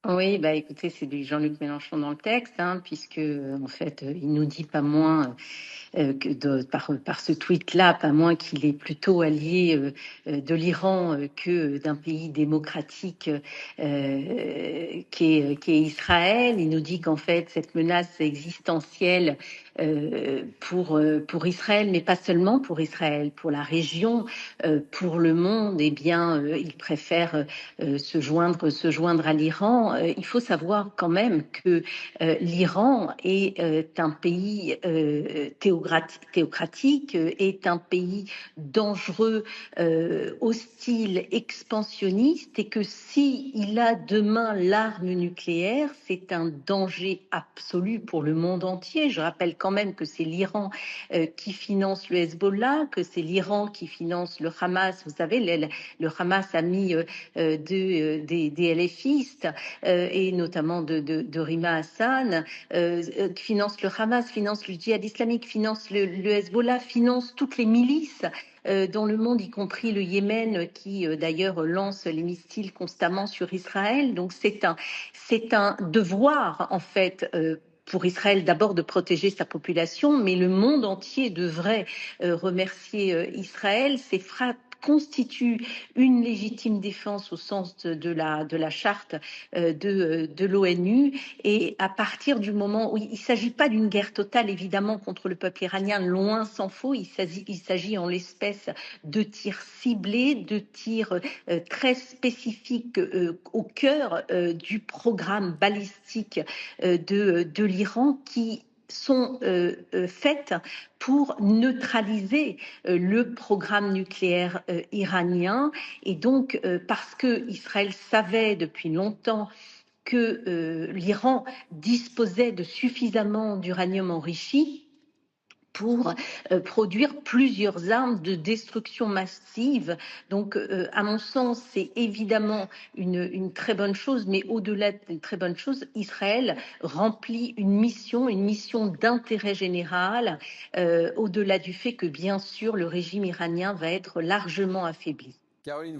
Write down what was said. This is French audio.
Oui, bah écoutez, c'est du Jean-Luc Mélenchon dans le texte, hein, puisque en fait, il nous dit pas moins par ce tweet-là, pas moins qu'il est plutôt allié de l'Iran que d'un pays démocratique qui est Israël. Il nous dit qu'en fait, cette menace existentielle pour Israël, mais pas seulement pour Israël, pour la région, pour le monde, eh bien, il préfère se joindre à l'Iran. Il faut savoir quand même que l'Iran est un pays théocratique, est un pays dangereux, hostile, expansionniste, et que si il a demain l'arme nucléaire, c'est un danger absolu pour le monde entier. Je rappelle quand même que c'est l'Iran qui finance le Hezbollah, que c'est l'Iran qui finance le Hamas. Vous savez, le Hamas a mis des LFistes et notamment de Rima Hassan, finance le Hamas, finance le djihad islamique, finance le Hezbollah, finance toutes les milices dans le monde, y compris le Yémen, qui d'ailleurs lance les missiles constamment sur Israël. Donc c'est un devoir en fait. Pour Israël d'abord de protéger sa population, mais le monde entier devrait remercier Israël. Ces frappes constituent une légitime défense au sens de la charte de l'ONU. Et à partir du moment où il ne s'agit pas d'une guerre totale, évidemment, contre le peuple iranien, loin s'en faut, il s'agit en l'espèce de tirs ciblés, de tirs très spécifiques au cœur du programme balistique de l'Iran qui sont faites pour neutraliser le programme nucléaire iranien. Et donc, parce que Israël savait depuis longtemps que l'Iran disposait de suffisamment d'uranium enrichi pour produire plusieurs armes de destruction massive. Donc, à mon sens, c'est évidemment une très bonne chose, mais au-delà d'une très bonne chose, Israël remplit une mission d'intérêt général, au-delà du fait que, bien sûr, le régime iranien va être largement affaibli. Caroline